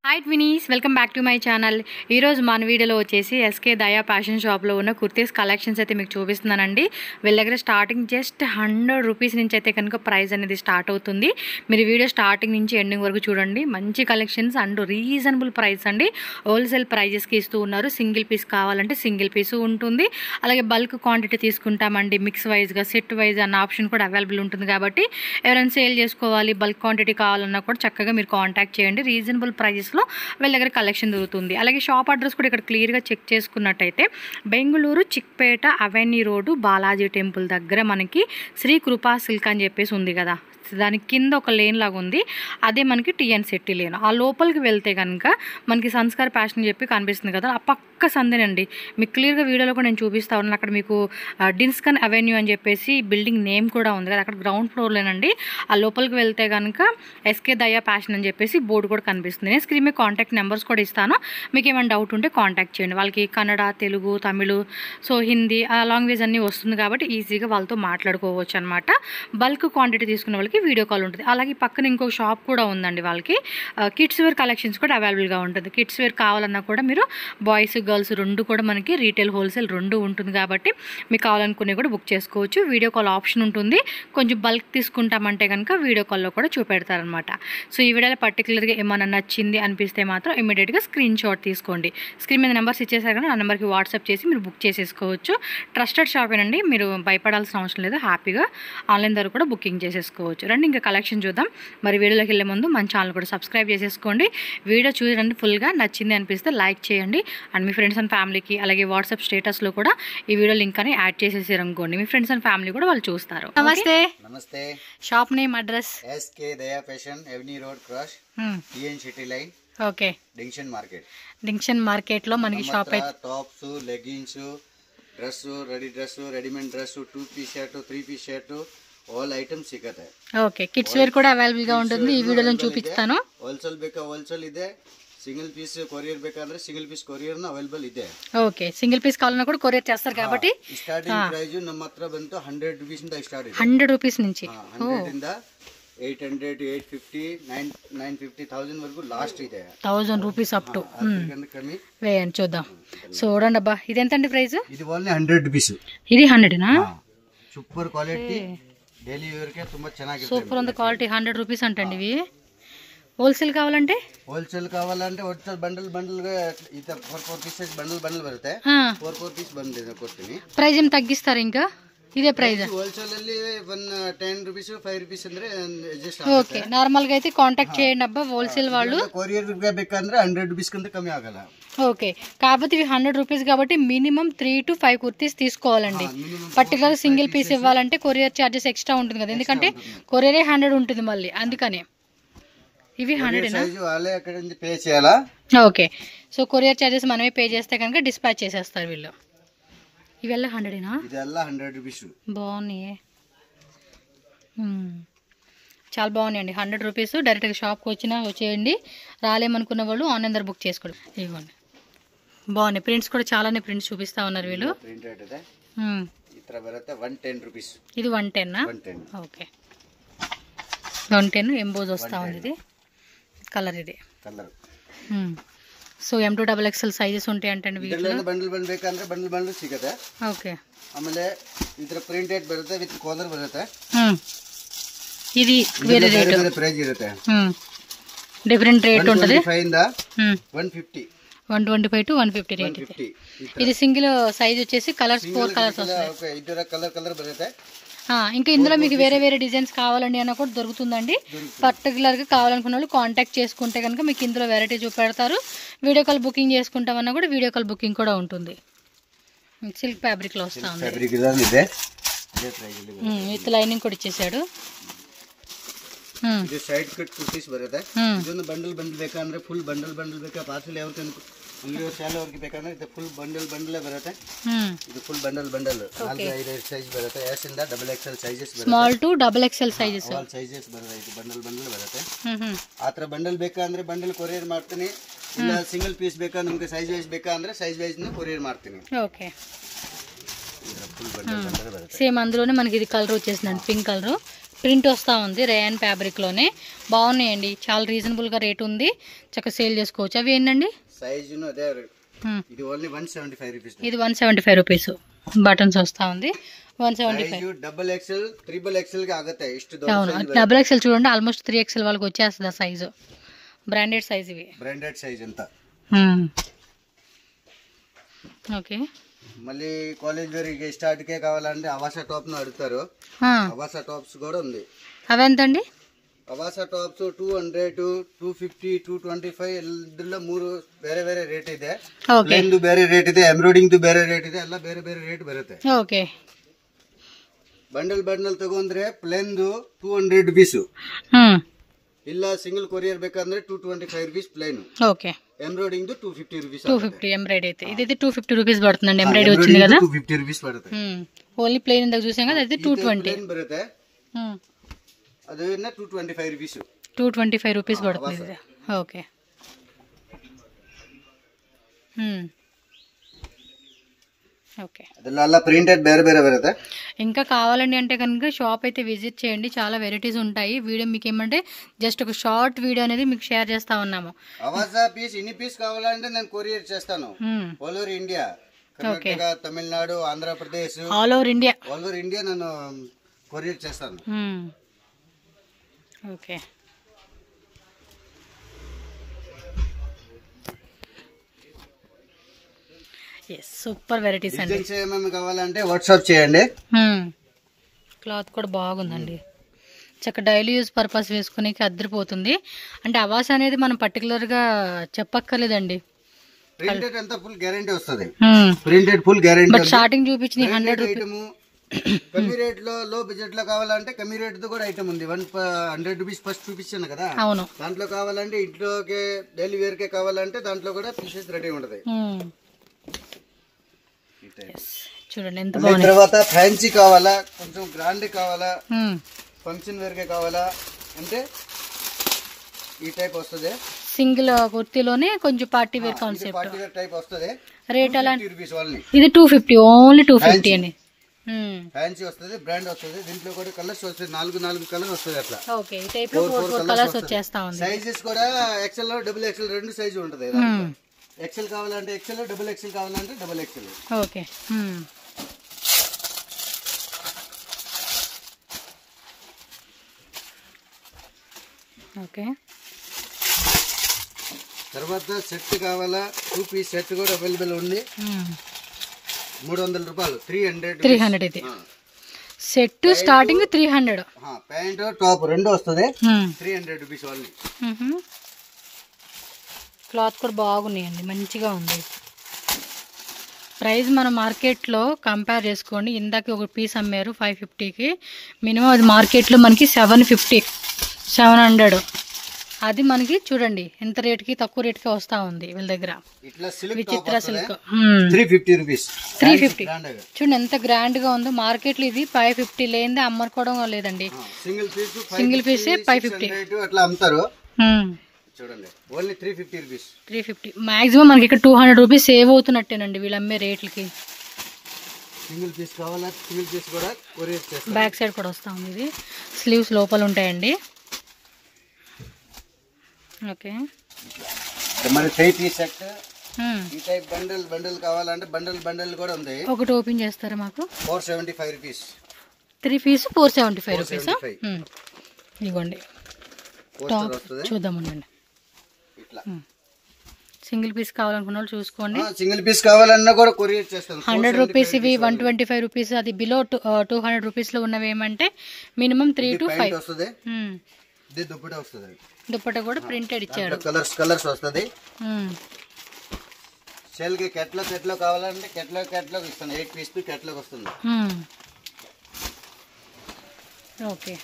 Hi twinnies, welcome back to my channel. ఈరోజు మన వీడియోలో వచ్చేసి ఎస్కే దయా ఫ్యాషన్ షాప్లో ఉన్న కుర్తీస్ కలెక్షన్స్ అయితే మీకు చూపిస్తున్నానండి. వీళ్ళ దగ్గర స్టార్టింగ్ జస్ట్ 100 రూపీస్ నుంచి అయితే కనుక ప్రైస్ అనేది స్టార్ట్ అవుతుంది. మీరు వీడియో స్టార్టింగ్ నుంచి ఎండింగ్ వరకు చూడండి. మంచి కలెక్షన్స్ అండ్ రీజనబుల్ ప్రైస్ అండి. హోల్సేల్ ప్రైజెస్కి ఇస్తూ ఉన్నారు. సింగిల్ పీస్ కావాలంటే సింగిల్ పీసు ఉంటుంది, అలాగే బల్క్ క్వాంటిటీ తీసుకుంటామండి. మిక్స్ వైజ్గా సెట్ వైజ్ అన్న ఆప్షన్ కూడా అవైలబుల్ ఉంటుంది. కాబట్టి ఎవరైనా సేల్ చేసుకోవాలి, బల్క్ క్వాంటిటీ కావాలన్నా కూడా చక్కగా మీరు కాంటాక్ట్ చేయండి. రీజనబుల్ ప్రైజెస్లో వీళ్ళ దగ్గర కలెక్షన్ దొరుకుతుంది. అలాగే షాప్ అడ్రస్ కూడా ఇక్కడ క్లియర్గా చెక్ చేసుకున్నట్టయితే Bengaluru Chickpet avenue road Balaji temple దగ్గర మనకి శ్రీ కృపా సిల్క్ అని చెప్పేసి ఉంది కదా, దాని కింద ఒక లేన్ లాగా ఉంది. అదే మనకి టీఎన్ శెట్టి లేన్. ఆ లోపలికి వెళ్తే కనుక మనకి సంస్కార్ ఫ్యాషన్ చెప్పి కనిపిస్తుంది కదా, ఆ పక్క సందేనండి. మీకు క్లియర్గా వీడియోలో కూడా నేను చూపిస్తా ఉన్నాను. అక్కడ మీకు డిన్స్కన్ అవెన్యూ అని చెప్పేసి బిల్డింగ్ నేమ్ కూడా ఉంది కదా, అక్కడ గ్రౌండ్ ఫ్లోర్లోనండి. ఆ లోపలికి వెళ్తే కనుక ఎస్కే దయా ఫ్యాషన్ అని చెప్పేసి బోర్డు కూడా కనిపిస్తుంది. నేను స్క్రీన్ మీద కాంటాక్ట్ నెంబర్స్ కూడా ఇస్తాను. మీకు ఏమైనా డౌట్ ఉంటే కాంటాక్ట్ చేయండి. వాళ్ళకి కన్నడ, తెలుగు, తమిళ్, సో హిందీ ఆ లాంగ్వేజ్ అన్నీ వస్తుంది కాబట్టి ఈజీగా వాళ్ళతో మాట్లాడుకోవచ్చు అనమాట. బల్క్ క్వాంటిటీ తీసుకున్న వాళ్ళకి వీడియో కాల్ ఉంటుంది. అలాగే పక్కన ఇంకొక షాప్ కూడా ఉందండి. వాళ్ళకి కిడ్స్ వేర్ కలెక్షన్స్ కూడా అవైలబుల్గా ఉంటుంది. కిడ్స్ వేర్ కావాలన్నా కూడా మీరు బాయ్స్ గర్ల్స్ రెండు కూడా మనకి రీటైల్ హోల్సేల్ రెండు ఉంటుంది కాబట్టి మీకు కావాలనుకునే కూడా బుక్ చేసుకోవచ్చు. వీడియో కాల్ ఆప్షన్ ఉంటుంది. కొంచెం బల్క్ తీసుకుంటామంటే కనుక వీడియో కాల్లో కూడా చూపెడతారనమాట. సో ఈ వీడియోలో పర్టికులర్గా ఏమైనా నచ్చింది అనిపిస్తే మాత్రం ఇమీడియట్గా స్క్రీన్ షాట్ తీసుకోండి. స్క్రీన్ మీద నెంబర్స్ ఇచ్చేసారు కానీ ఆ నెంబర్కి వాట్సాప్ చేసి మీరు బుక్ చేసేసుకోవచ్చు. ట్రస్టెడ్ షాపేనండి, మీరు భయపడాల్సిన అవసరం లేదు. హ్యాపీగా ఆన్లైన్ ద్వారా కూడా బుకింగ్ చేసేసుకోవచ్చు. రండి ఇంకా కలెక్షన్ చూద్దాం. మరి వీడియోలోకి వెళ్ళే ముందు మన ఛానల్ కూడా సబ్స్క్రైబ్ చేసేసుకోండి. వీడియో చూడండి, ఫుల్గా నచ్చింది అనిపిస్తే లైక్ చేయండి. అండ్ మీ ఫ్రెండ్స్ అండ్ ఫ్యామిలీకి అలాగే వాట్సాప్ స్టేటస్లో కూడా ఈ వీడియో లింక్ అని యాడ్ చేసేసారు అనుకోండి, మీ ఫ్రెండ్స్ అండ్ ఫ్యామిలీ కూడా వాళ్ళు చూస్తారు. నమస్తే. నమస్తే. Shop name, address? SK Daya fashion, avenue road cross, TN city line. Okay. Junction market. Junction మార్కెట్లో మనకి షాప్ అయితే tops, leggings, dress, readymade dress, 2 piece shirt, 3 piece shirt, all items ಸಿಗುತ್ತೆ. ఓకే. కిడ్స్ వేర్ కూడా అవైలబుల్ గా ఉంటుంది. ఈ వీడియోలో చూపిస్తాను. హోల్సేల్ ಬೇಕಾ హోల్సేల్ ಇದೆ, సింగిల్ పీస్ కొరియర్ ಬೇಕಂದ್ರೆ సింగిల్ పీస్ కొరియర్ అవైలబుల్ ಇದೆ. ఓకే. సింగిల్ పీస్ కావాలన్నా కూడా కొరియర్ చేస్తారు కాబట్టి స్టార్టింగ్ ప్రైస్ ನಮ್ಮ ಹತ್ರ ಬಂತು 100 రూపాయస్ ಇಂದ ಸ್ಟಾರ್ಟ್ ಇದೆ. 100 రూపాయస్ నుంచి 100 ಇಂದ 800, 850, 950,000 వరకు లాస్ట్ ಇದೆ. 1000 రూపీస్ అప్ టు కమి వేయండి చూద్దాం. చూడండి అబ్బా, ఇది ఎంత అండి ప్రైస్? ఇది ఓన్లీ 100 రూపాయస్. ఇది 100 నా? సూపర్ క్వాలిటీ, డైలీ వేర్ కే ತುಂಬಾ ಚೆನ್ನಾಗಿದೆ. సూపర్ ఉంది క్వాలిటీ. 100 రూపీస్ అంటండి ఇవి. హోల్సేల్ కావాలంటే హోల్సేల్ బండిల్ గా ఇది 4 పీసెస్ బండిల్ ಬರುತ್ತೆ. 4 పీస్ బండిల్ ಕೊಡ್ತೀನಿ. ప్రైస్ ఏం తగ్గిస్తారు ఇంకా? ఇదే ప్రైస్. హోల్సేల్ ಅಲ್ಲಿ 10 రూపాయస్ 5 రూపాయస్ ಅಂದ್ರೆ అడ్జస్ట్ ఓకే. నార్మల్ గా అయితే కాంటాక్ట్ చేయండి అబ్బా హోల్సేల్ వాళ్ళు. కొరియర్ గా ಬೇಕಂದ್ರೆ 100 రూపాయస్ కంటే కಮ್ಮಿ ಆಗಲ್ಲ. ఓకే. కాకపోతే ఇవి 100 రూపీస్ కాబట్టి మినిమం 3 to 5 కుర్తీస్ తీసుకోవాలండి. పర్టికులర్ సింగిల్ పీస్ ఇవ్వాలంటే కొరియర్ ఛార్జెస్ ఎక్స్ట్రా ఉంటుంది కదా, ఎందుకంటే కొరియరే 100 ఉంటుంది మళ్ళీ, అందుకనే. ఇవి 100 పే చేయాలా? ఓకే. సో కొరియర్ ఛార్జెస్ మనమే పే చేస్తే కనుక డిస్పాచ్ చేసేస్తారు వీళ్ళు. ఇవెల్ల 100 ಇದೆಲ್ಲ 100 రూపాయస్. బాగున్నాయి, చాలా బాగున్నాయండి. 100 రూపీస్. డైరెక్ట్గా షాప్కి వచ్చినా వచ్చేయండి. రాలేమనుకున్న వాళ్ళు ఆన్లైన్ ద్వారా బుక్ చేసుకోండి. ఇవ్వండి, బాగున్నాయి. ప్రింట్స్ కూడా చాలానే ప్రింట్స్ చూపిస్తా ఉన్నారు వీళ్ళు. ఇది 110. ఓకే. 110 ఎంబోజ్ వస్తూ ఉంది. ఇది కలర్, ఇది సో M2XXL సైజెస్ ఉంటాయి అంటే వీటిలో. ಬಂಡಲ್ ಬೇಕಂದ್ರೆ ಬಂಡಲ್ ಸಿಗುತ್ತೆ. ఓకే. ಆಮೇಲೆ ಇದರ ಪ್ರಿಂಟೆಡ್ ಬರುತ್ತೆ ವಿತ್ ಕಾರ್ನರ್ ಬರುತ್ತೆ. ఇది వేరే రేట్, ప్రైస్ ఇರುತ್ತೆ. డిఫరెంట్ రేట్ ఉంటుంది. 125 ಇಂದ 150, 125 to 150 రేట్ ఇది. ఇది సింగిల్ సైజ్ వచ్చేసి కలర్స్ 4 కలర్స్ వస్తాయి. ఓకే. ಇದರ కలర్ బರುತ್ತೆ. ఇంకా ఇందులో మీకు వేరే వేరే డిజైన్స్ కావాలండి అన్న కూడా దొరుకుతుందండి. పర్టికులర్గా కావాలనుకున్న వాళ్ళు కాంటాక్ట్ చేసుకుంటే కనుక మీకు ఇందులో వెరైటీ చూపెడతారు. వీడియో కాల్ బుకింగ్ చేసుకుంటామన్నా కూడా వీడియో కాల్ బుకింగ్ కూడా ఉంటుంది. సిల్క్ ఫ్యాబ్రిక్లో వస్తూ ఉంది. విత్ లైనింగ్ కూడా ఇచ్చేసాడు. ಇದು ಸೈಡ್ ಕಟ್ ಕುರ್ತೀಸ್ ಬರುತ್ತೆ. ಇದೊಂದು ಬಂಡಲ್ ಬೇಕಂದ್ರೆ ಫುಲ್ ಬಂಡಲ್ ಬೇಕಾ, ಪಾರ್ಸಲ್ ಯಾವ ಅಂಗಡಿ ಶಾಲೆ ಅವ್ರಿಗೆ ಬೇಕಂದ್ರೆ ಇದು ಫುಲ್ ಬಂಡಲ್ ಬರುತ್ತೆ. ಇದು ಫುಲ್ ಬಂಡಲ್ 4-5 ಸೈಜ್ ಬರುತ್ತೆ. ಎಸ್ ಇಂದ XXL ಸೈಜಸ್ ಬರುತ್ತೆ. Small to XXL sizes, all sizes ಬರುತ್ತೆ. ಇದು ಬಂಡಲ್ ಬರುತ್ತೆ. ಆತರ ಬಂಡಲ್ ಬೇಕಂದ್ರೆ ಬಂಡಲ್ ಕೊರಿಯರ್ ಮಾಡ್ತೀನಿ. ಇಲ್ಲ ಸಿಂಗಲ್ ಪೀಸ್ ಬೇಕಾ, ನಿಮಗೆ ಸೈಜ್ ವೈಸ್ ಬೇಕಾ ಅಂದ್ರೆ ಸೈಜ್ ವೈಸ್ ನ ಕೊರಿಯರ್ ಮಾಡ್ತೀನಿ. ఓకే. సేమ్ అందులోనే మనకి ఇది కలర్ వచ్చేసిందండి, పింక్ కలర్. ప్రింట్ వస్తూ ఉంది రేయన్ ఫ్యాబ్రిక్లోనే. బాగున్నాయండి, చాలా రీజనబుల్గా రేట్ ఉంది, చక్కగా సేల్ చేసుకోవచ్చు. అవి ఏంటండి సైజును అదే ఇది ఓన్లీ 175 రూపీస్. ఇది 175 రూపీస్. బటన్స్ వస్తూ ఉంది 175. డబుల్ ఎక్స్ఎల్ ట్రిపుల్ ఎక్స్ఎల్ కి ఆగుతాయి ఇಷ್ಟು. అవును, డబుల్ ఎక్స్ఎల్ చూడండి, ఆల్మోస్ట్ 3XL వాళ్ళకి వచ్చేస్తుంది ఆ సైజు. బ్రాండెడ్ సైజ్ ఇవి, బ్రాండెడ్ సైజ్ ఎంత. ఓకే. మళ్ళీ కాలేజ్ వేర్ స్టార్ట్ కే కావాలంటే అవాసా టాప్ ను అడుగుతారు. అవాసా టాప్స్ కూడా ఉంది. అవెంతండి? అవాసా టాప్స్ 200, 250, 225 ಇದೆಲ್ಲ ಮೂರು ಬೇರೆ ಬೇರೆ ರೇಟ್ ಇದೆ. ಪ್ಲೇನ್ ದು ಬೇರೆ ರೇಟ್ ಇದೆ, ಎಂಬ್ರಾಯ್ಡಿಂಗ್ ದು ಬೇರೆ ರೇಟ್ ಇದೆ, ಎಲ್ಲ ಬೇರೆ ಬೇರೆ ರೇಟ್ ಬರುತ್ತೆ. ಓಕೆ. ಬಂಡಲ್ ಬಂಡಲ್ ತಗೊಂಡ್ರೆ ಪ್ಲೇನ್ ದು 200 ರೂಪೀಸ್. ಇಲ್ಲ ಸಿಂಗಲ್ ಕೊರಿಯರ್ ಬೇಕಂದ್ರೆ 225 ರೂಪೀಸ್ ಪ್ಲೇನ್. ఓకే. ఎంబ్రాయిడింగ్ దు 250 రూపీస్. 250 ఎంబ్రాయిడరీ అయితే ఇది 250 రూపీస్ పడుతుందండి. ఎంబ్రాయిడరీ వచ్చింది కదా 250 రూపీస్ పడుతుంది. ఓన్లీ ప్లేన్ ఇందాక చూసాం కదా, అయితే 220 ప్లేన్ బರುತ್ತೆ. అది 225 రూపీస్. 225 రూపీస్ పడుతుంది ఇది. ఓకే. ఓకే. ಅದೆಲ್ಲ ಪ್ರಿಂಟೆಡ್ ಬೇರೆ ಬೇರೆ ಬರುತ್ತೆ. ఇంకా కావాలండి అంటే కనుక షాప్ అయితే విజిట్ చేయండి, చాలా వెరైటీస్ ఉంటాయి. వీడియో మీకు ఏమంటే జస్ట్ ఒక షార్ట్ వీడియో అనేది మీకు షేర్ చేస్తా ఉన్నాము. అవాసా పీస్ ఇన్ని పీస్ కావాలంటే నేను కొరియర్ చేస్తాను. All over India, Karnataka, Tamil Nadu, Andhra Pradesh, all over India నేను కొరియర్ చేస్తాను. ఓకే. సూపర్ వెరైటీస్ అండి. ఏమేమి కావాలంటే వాట్సాప్ చేయండి. క్లాత్ కూడా బాగుందండి, చక్కగా డైలీ యూజ్ పర్పస్ వేసుకునేకి అద్దరిపోతుంది. అంటే అవాసా అనేది మనం పర్టికులర్గా చెప్పక్కర్లేదండి. ప్రింటెడ్ అంతా ఫుల్ గ్యారెంటీ వస్తుంది. Printed full guarantee. But starting చూపించిన 100 రూపీస్. కమ్మీ రేట్ లో బడ్జెట్ లో కావాలంటే కమ్మీ రేట్ తో కూడా ఐటమ్ ఉంది. 100 రూపీస్ ఫస్ట్ చూపించాను కదా. అవును. దాంట్లో కావాలంటే ఇంట్లోకి డైలీ వేర్ కే కావాలంటే దాంట్లో కూడా పీసెస్ రెడీ ఉంటది. చూడండి ఎంత బాగుంది. తర్వాత ఫ్యాన్సీ కావాలా, కొంచెం గ్రాండ్ కావాలా, ఫంక్షన్ వేర్ కే కావాలా అంటే ఈ టైప్ వస్తుంది. సింగిల్ కుర్తీలోనే కొంచెం party wear concept, party wear type వస్తుంది. రేట్ అలా ఓన్లీ ఇది 250, ఓన్లీ 250 అని. ఫ్యాన్సీ వస్తుంది, బ్రాండ్ వస్తుంది. దీంట్లో కూడా కలర్స్ వస్తుంది, 4 కలర్స్ వస్తుంది అట్లా. ఓకే. ఈ టైప్ లో 4 కలర్స్ వచ్చేస్తా ఉంది. సైజెస్ కూడా ఎక్సెల్ లో డబుల్ ఎక్సెల్ రెండు సైజు ఉంటది. ఎక్సెల్ కావాలంటే ఎక్సెల్, డబుల్ ఎక్సెల్ కావాలంటే డబుల్ ఎక్సెల్. ఓకే. ఓకే. తర్వాత సెట్ కావాలా, 2 పీస్ సెట్ కూడా అవైలబుల్ ఉంది. 300 రూపాయలు. 300 ఇది సెట్ స్టార్టింగ్ 300. ప్యాంట్ టాప్ రెండు వస్తుంది. 300 రూపీస్ ఓన్లీ. క్లాత్ కూడా బాగున్నాయండి, మంచిగా ఉంది. ప్రైస్ మన మార్కెట్లో కంపేర్ చేసుకోండి. ఇందాక ఒక పీస్ అమ్మారు 550కి, మినిమం అది మార్కెట్లో మనకి 750, 700. అది మనకి చూడండి ఎంత రేట్కి, తక్కువ రేట్కి వస్తూ ఉంది వీళ్ళ దగ్గర. విచిత్ర సిల్క్ 350 రూపీస్. 350 చూడండి ఎంత గ్రాండ్ గా ఉందో. మార్కెట్లో ఇది 550 లేనిదే అమ్మకోవడం లేదండి. సింగిల్ పీస్ 550 అట్లా అమ్ముతారు. చూడండి ఓన్లీ 350 రూపీస్. 350 మాక్సిమం మనకి ఇక్కడ 200 రూపీస్ సేవ్ అవుతున్నట్టేనండి వీళ్ళు అమ్మే రేట్లకి. సింగిల్ పీస్ కావాలా, సింగిల్ పీస్ కూడా కొరియర్ చేస్తాం. బ్యాక్ సైడ్ కూడా వస్తా ఉంది. ఇది స్లీవ్స్ లోపల ఉంటాయండి. ఓకే. మరి 3 పీస్ సెట్ ఈ టైప్ బండల్ కావాలంటే బండల్ కూడా ఉంది. ఒకటి ఓపెన్ చేస్తారా మాకు? 475 రూపీస్. 3 piece 475 rupees. ఇదిగోండి టాప్ చూద్దామండి. ఇట్లా సింగిల్ పీస్ కావాలనుకున్న వాళ్ళు చూసుకోండి. సింగిల్ పీస్ కావాలన్నా కూడా కొరియర్ చేస్తాం. 100 రూపీస్ ఇవి 125 రూపీస్. అది బిలో 200 రూపీస్ లో ఉన్నవి ఏమంటే మినిమం 3 to 5 వస్తుంది. ఇది దుపట్టా వస్తుంది. దుపట్టా కూడా ప్రింటెడ్ ఇచ్చాడు. కలర్స్ వస్తుంది. సేల్ కి కేటలాగ్ కావాలంటే కేటలాగ్ ఇస్తాను. 8 పీస్ కేటలాగ్ వస్తుంది. ఓకే.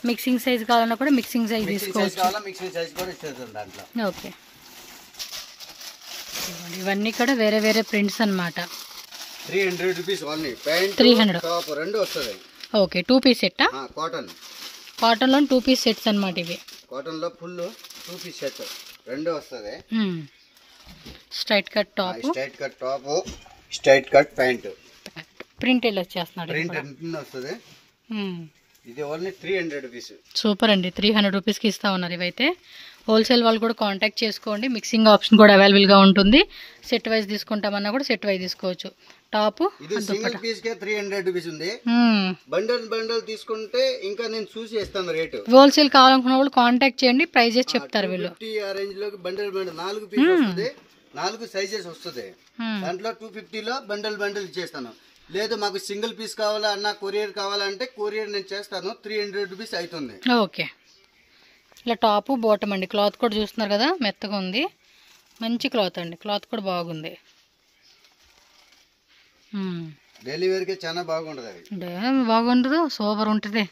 మిక్సింగ్ సైజ్ కావాలన్నా కూడా మిక్సింగ్ సైజ్ తీసుకోవచ్చు. మిక్సింగ్ సైజ్ కూడా ఇచ్చేస్తాం దాంట్లో. ఓకే. ఇవన్నీ కూడా వేరే వేరే ప్రింట్స్ అన్నమాట. 300 రూపీస్ ఓన్లీ. ప్యాంట్ 300 టాప్ రెండు వస్తుంది. ఓకే. 2 piece set. కాటన్ లో 2 పీస్ సెట్స్ అన్నమాట ఇవి. కాటన్ లో ఫుల్ 2 పీస్ సెట్ రెండు వస్తుంది. Straight cut top, straight cut pant. Print ఇలా వచ్చేస్తున్నాడు. ప్రింట్ వస్తుంది. ఇది ఓన్లీ 300 రూపీస్. సూపర్ అండి, 300 రూపీస్కి ఇస్తా ఉన్నారు. ఇవైతే హోల్సేల్ వాళ్ళు కూడా కాంటాక్ట్ చేసుకోండి. మిక్సింగ్ ఆప్షన్ కూడా అవైలబుల్గా ఉంటుంది. సెట్ వైజ్ తీసుకుంటామన్నా కూడా సెట్ వైజ్ తీసుకోవచ్చు. టాప్ ఇది సింగిల్ పీస్ కే 300 రూపీస్ ఉంది. బండల్ తీసుకుంటే ఇంకా నేను చూసి ఇస్తాను రేటు. హోల్సేల్ కావాలనుకున్న వాళ్ళు కాంటాక్ట్ చేయండి, ప్రైజెస్ చెప్తారు వీళ్ళు. 250 ఆ రేంజ్ లో బండల్ 4 పీస్ వస్తుంది, 4 సైజెస్ వస్తుంది. దాంట్లో 250 లో బండల్ ఇచ్చేస్తాను. లేదు మాకు సింగిల్ పీస్ కావాలా అన్న, కొరియర్ కావాలంటే కొరియర్ నేను చేస్తాను. 300 రూపీస్ అవుతుంది. ఓకే, ఇలా టాప్ బాటమ్ అండి. క్లాత్ కూడా చూస్తున్నారు కదా, మెత్తగా ఉంది, మంచి క్లాత్ అండి. క్లాత్ కూడా బాగుంది. డైలీ వేర్ కి చాలా బాగుంటది. అవి బాగుండదు, సూపర్ ఉంటుంది.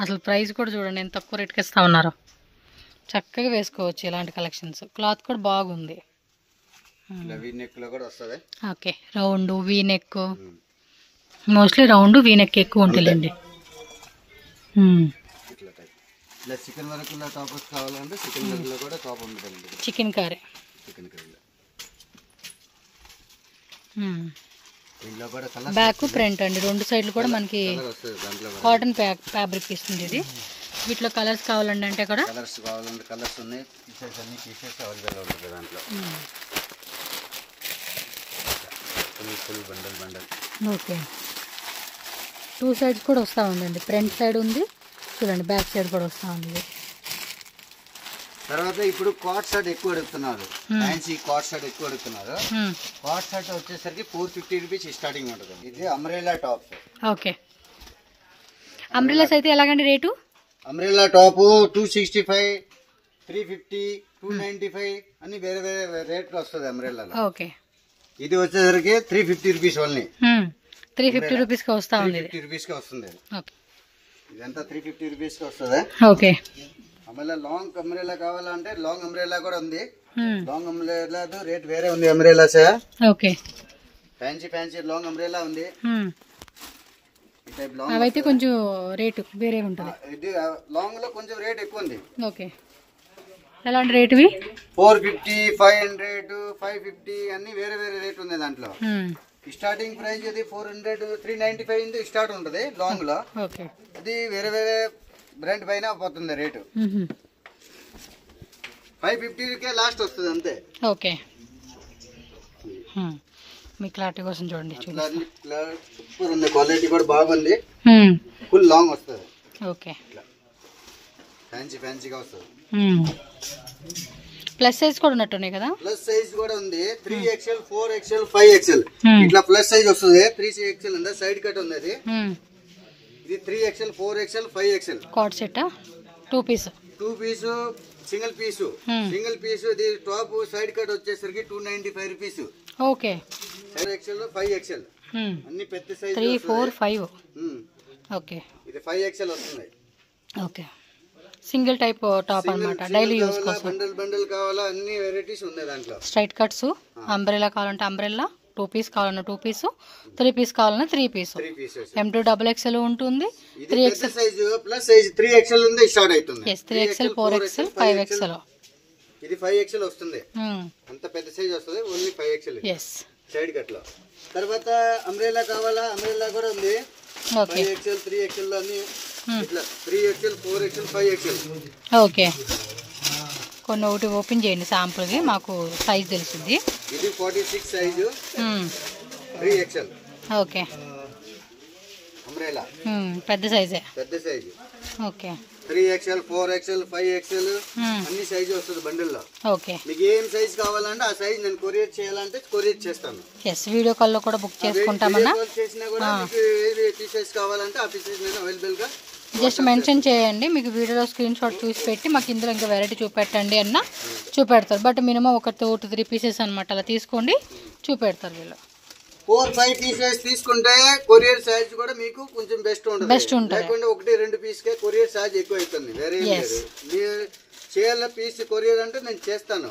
అసలు ప్రైస్ కూడా చూడండి ఎంత తక్కువ రేట్కి ఇస్తా ఉన్నారు. చక్కగా వేసుకోవచ్చు ఇలాంటి కలెక్షన్స్. క్లాత్ కూడా బాగుంది. Okay, round V neck, mostly round V neck ఎక్కువ ఉంటుందండి. చికెన్ కర్రీ, బ్యాక్ ఫ్రంట్ అండి, 2 సైడ్లు కూడా మనకి కాటన్ ఫ్యాబ్రిక్ ఇస్తుంది. ఇది వీటిలో కలర్స్ కావాలండి అంటే కూడా కలర్స్ ఉన్నాయి. ఓకే, 2 సైడ్స్ కూడా వస్తూ ఉందండి. ఫ్రంట్ సైడ్ ఉంది చూడండి, బ్యాక్ సైడ్ కూడా వస్తూ ఉంది. తర్వాత ఇప్పుడు కాట్ షర్ట్ ఎక్కువ అడుగుతున్నారు, ఫ్యాన్సీ కాట్ షర్ట్ ఎక్కువ అడుగుతున్నారు. కాట్ షర్ట్ వచ్చేసరికి 450 రూపీస్ స్టార్టింగ్ ఉంటుంది. ఇది అంబ్రెల్లా టాప్. ఓకే, అంబ్రెల్లాస్ అయితే ఎలాగండి రేటు? అంబ్రెల్లా టాప్ 265, 350, 295 అన్ని వేరే వేరే రేట్లు వస్తుంది అంబ్రెల్లాలో. ఓకే, ఇది వచ్చేసరికి 350 రూపీస్ ఓన్లీ. 350 రూపీస్కి వస్తా ఉంది. 350 రూపీస్కి వస్తుంది. ఇదంతా 350 రూపీస్కి వస్తుంది. ఓకే, అమ్మ లాంగ్ అంబ్రెల్లా కావాలంటే లాంగ్ అంబ్రెల్లా కూడా ఉంది. లాంగ్ అంబ్రెల్లా రేట్ వేరే ఉంది. Umbrella okay, fancy long umbrella ఉంది. అవైతే కొంచెం రేటు వేరే ఉంటుంది. ఇది లాంగ్ లో కొంచెం రేట్ ఎక్కువ ఉంది. ఓకే, ఎలాంటి రేటువి? 450, 500, 550 అన్ని వేరే వేరే రేట్ ఉంది. దాంట్లో స్టార్టింగ్ ప్రైస్ అది 400, 395 స్టార్ట్ ఉంటుంది లాంగ్ లో. అది వేరే వేరే బ్రాండ్ పైన పోతుంది రేటు. 550కే లాస్ట్ వస్తుంది అంతే. ఓకే, మీ క్లారిటీ కోసం చూడండి. సూపర్ ఉంది, క్వాలిటీ కూడా బాగుంది, ఫుల్ లాంగ్ వస్తుంది. ఓకే, ఫ్యాన్సీగా వస్తుంది. ప్లస్ సైజ్ కూడా ఉన్నట్టున్నాయి కదా? ప్లస్ సైజ్ కూడా ఉంది. 3XL, 4XL, 5XL ఇట్లా ప్లస్ సైజ్ వస్తుంది. 3XL ఉంది, సైడ్ కట్ ఉంది. అది 3XL, 4XL, 5XL cord set 2 piece single piece. ఇది టాప్ సైడ్ కట్ వచ్చేసరికి 295 రూపీస్. ఓకే, 4XL, 5XL అన్ని పెద్ద సైజ్. 3, 4, 5. ఓకే, ఇది 5XL వస్తుంది. ఓకే, సింగిల్ టైప్ టాప్ అన్నమాట, డైలీ యూస్ కోసం. బండల్ కావాలా అన్ని వెరైటీస్ ఉన్నాయి దాంట్లో. స్ట్రైట్ కట్స్, అంబ్రెల్లా కావాలంటే అంబ్రెల్లా, 2 పీస్ కావాలన్నా 2 పీస్, 3 పీస్ కావాలన్నా 3 పీస్. M2 XXL ఉంటుంది. 3XL size plus size 3XL ఉంది స్టార్ట్ అవుతుంది. 3XL, 4XL, 5XL. ఇది 5XL వస్తుంది. అంత పెద్ద సైజ్ వస్తుంది, ఓన్లీ 5XL సైడ్ కట్ లో. తర్వాత అంబ్రెల్లా కావాలా, అంబ్రెల్లా కూడా ఉంది. 5XL, 3XL అన్ని ఇట్లా 3XL, 4XL, 5XL. ఓకే, కొన్ని ఒకటి ఓపెన్ చేయండి శాంపుల్కి, మాకు సైజ్ తెలుస్తుంది. ఇది 46 సైజు, 3XL. ఓకే, అంబ్రెల్లా పెద్ద సైజే. ఓకే, 3XL, 4XL, 5XL అన్ని సైజు వస్తుంది బండిల్లో. ఓకే, మీకు ఏం సైజ్ కావాలంటే ఆ సైజ్ నేను కొరియర్ చేయాలంటే కొరియర్ చేస్తాను. వీడియో కాల్లో కూడా బుక్ చేసుకుంటామన్నా. చేసినా కూడా మీకు ఏ పీసెస్ కావాలంటే ఆ పీసెస్ నేను అవైలబుల్ గా జస్ట్ మెన్షన్ చేయండి. మీకు వీడియోలో స్క్రీన్ షాట్ చూసి పెట్టి మాకు ఇందులో ఇంకా వెరైటీ చూపెట్టండి అన్న చూపెడతారు. బట్ మినిమం ఒక 2 to 3 పీసెస్ అనమాట, అలా తీసుకోండి, చూపెడతారు వీళ్ళు. 4-5 పీసెస్ తీసుకుంటే కొరియర్ సైజ్ కూడా మీకు కొంచెం బెస్ట్ ఉంటుంది. లేకుండా 1-2 పీస్కే కొరియర్ సైజ్ ఎక్కువ అవుతుంది. వేరే మీరు చేయాల పీస్ కొరియర్ అంటే నేను చేస్తాను,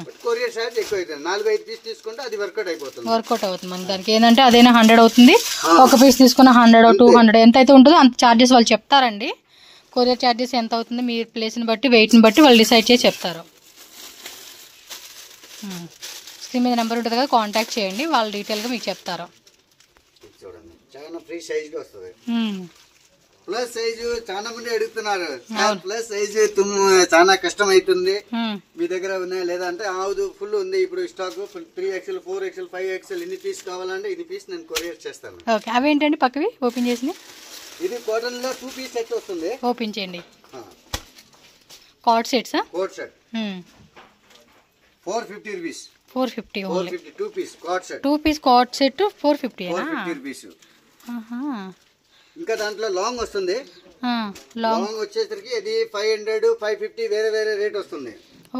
బట్ కొరియర్ సైజ్ ఎక్కువ అవుతుంది. 4-5 పీస్ తీసుకుంటే అది వర్కౌట్ అవుతుంది మనకి. దానికి ఏంటంటే అదైనా 100 అవుతుంది, ఒక పీస్ తీసుకున్న 100, 200 ఎంత అయితే ఉంటుందో అంత ఛార్జెస్ వాళ్ళు చెప్తారండి. కొరియర్ ఛార్జెస్ ఎంత అవుతుంది మీ ప్లేస్ని బట్టి, వెయిట్ని బట్టి వాళ్ళు డిసైడ్ చేసి చెప్తారు. స్క్రీన్ మీద నెంబర్ ఉంటుంది కదా, కాంటాక్ట్ చేయండి, వాళ్ళు డీటెయిల్గా మీకు చెప్తారు. చాలా ఫ్రీ సైజ్గా వస్తుంది. ప్లస్ సైజు చాలా మంది అడుగుతున్నారు, ప్లస్ సైజు చాలా కష్టం అవుతుంది, మీ దగ్గర ఉన్నాయా లేదా అంటే అవుదు ఫుల్ ఉంది ఇప్పుడు స్టాక్ 3XL 4XL 5XL ఇన్ని పీస్ కావాలంటే ఇన్ని పీస్ నేను కొరియర్ చేస్తాను. ఓకే, అవేంటండి పక్కవి ఓపెన్ చేసి? ఇది కాటన్ లో 2 పీస్ సెట్ వస్తుంది. ఓపెన్ చేయండి. Cord sets, coat set 450 rupees. 450 only. 2 piece cord set. 2 piece cord set 450 rupees. ఇంకా దాంట్లో లాంగ్ వస్తుంది. లాంగ్ వచ్చేసరికి ఇది 500 550 వేరే వేరే రేట్ వస్తుంది.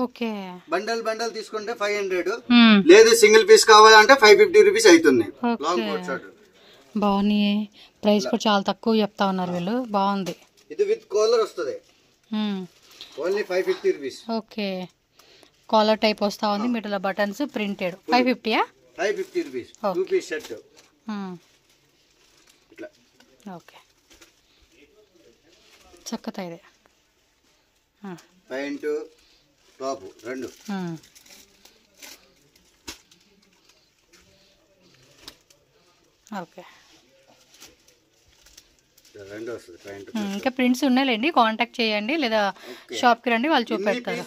ఓకే, బండల్ బండల్ తీసుకుంటే 500, లేదు సింగిల్ పీస్ కావాలంటే 550 రూపీస్ అవుతుంది. లాంగ్ కోట్ షర్ట్ బాగుంది, ప్రైస్ కూడా చాలా తక్కువ చెప్తా ఉన్నారు వీళ్ళు. బాగుంది. ఇది విత్ కాలర్ వస్తుంది, only 550 rupees. Okay, collar type వస్తా ఉంది, middle buttons printed. 550 550 rupees 2 piece set ఇట్లా. ఓకే, చక్కతా ఇది. ప్యాంట్ టాప్ రెండు. ఓకే, రెండు వస్తుంది ప్యాంట్. ఇంకా ప్రింట్స్ ఉన్నాయండి, కాంటాక్ట్ చేయండి లేదా షాప్కి రండి, వాళ్ళు చూపెడతారు.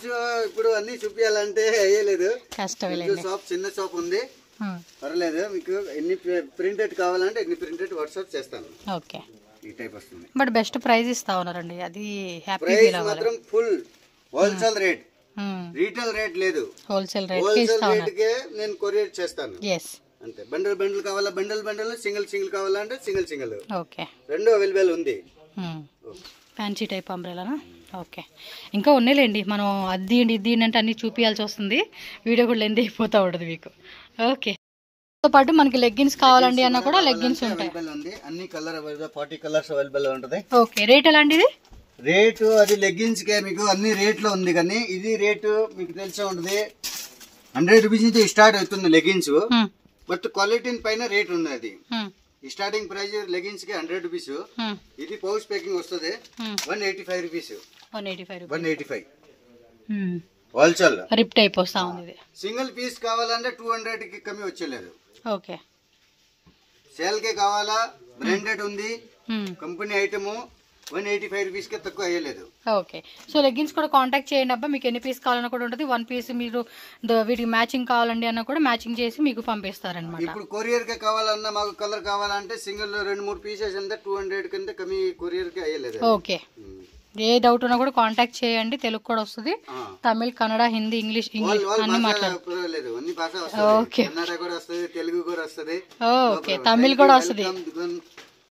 ఇప్పుడు అన్ని చూపించాలంటే అయ్యలేదు, కష్టమే. షాప్ చిన్న షాప్ ఉంది, పర్లేదు. మీకు ఎన్ని ప్రింటెడ్ కావాలంటే ఎన్ని ప్రింటెడ్ వాట్సాప్ చేస్తాను. ఓకే, ఈ టైప్ వస్తుంది. బట్ బెస్ట్ ప్రైస్ ఇస్తా ఉన్నారండి, అది హ్యాపీ ప్రైస్ ఫీల్ అవ్వాలి. మాత్రం full wholesale rate, retail rate లేదు. హోల్సేల్ రేట్ హోల్సేల్ రేట్ కే నేను కొరియర్ చేస్తాను. ఎస్, అంతే. బండల్ బండల్ కావాలా బండల్ బండల్, సింగిల్ సింగిల్ కావాలంటే సింగిల్ సింగిల్. ఓకే, రెండు అవైలబుల్ ఉంది. ఫ్యాన్సీ టైప్ అంబ్రెలానా? ఓకే, ఇంకా ఉన్నాయిలేండి. మనం అది ఇది అంటే అన్ని చూపించాల్సి వస్తుంది, వీడియో కూడా లెంత్ అయిపోతూ ఉంటుంది మీకు. ఓకే, తో పాటు మనకి లెగ్గిన్స్ కావాలండి అన్న కూడా లెగ్గిన్స్ ఉంటాయి. అన్ని కలర్ అవైలబుల్, 40 కలర్స్ అవైలబుల్ ఉంటుంది. ఓకే, రేట్ ఎలాంటిది? రేటు అది లెగ్గిన్స్ కే మీకు అన్ని రేట్ లో ఉంది, కానీ ఇది రేటు మీకు తెలిసే ఉంటుంది. 100 రూపీస్ నుంచి స్టార్ట్ అవుతుంది లెగ్గిన్స్, బట్ క్వాలిటీ పైన రేట్ ఉంది. అది స్టార్టింగ్ ప్రైస్ లెగ్గిన్స్ కి 100 రూపీస్. ఇది పౌచ్ ప్యాకింగ్ వస్తుంది 185 రూపీస్. 185 హోల్సేల్ రిప్ టైప్ వస్తా ఉంది. సింగిల్ పీస్ కావాలంటే 200 కి కమ్మి వచ్చేలేదు. ఓకే, సేల్ కే కావాలా బ్రాండెడ్ ఉంది, కంపెనీ ఐటమ్ 185 రూపీస్ కి తక్కువ అయ్యలేదు. ఓకే, సో లెగ్గిన్స్ కూడా కాంటాక్ట్ చేయండి అబ్బా, మీకు ఎన్ని పీస్ కావాలన్నా కూడా ఉంటుంది. 1 పీస్ మీరు వీటికి మ్యాచింగ్ కావాలండి అన్న కూడా మ్యాచింగ్ చేసి మీకు పంపిస్తారనమాట. ఇప్పుడు కొరియర్ కే కావాలన్నా మాకు కలర్ కావాలంటే సింగిల్ 2-3 పీసెస్ అంతా 200 కంటే కమ్మి కొరియర్ కే అయ్యలేదు. ఓకే, ఏ డౌట్ ఉన్నా కూడా కాంటాక్ట్ చేయండి. తెలుగు కూడా వస్తుంది, తమిళ్, కన్నడ, హిందీ, ఇంగ్లీష్ అన్ని మాట్లాడలేదు. ఓకే, కన్నడ కూడా వస్తుంది, తెలుగు కూడా వస్తుంది, ఓకే, తమిళ్ కూడా వస్తుంది.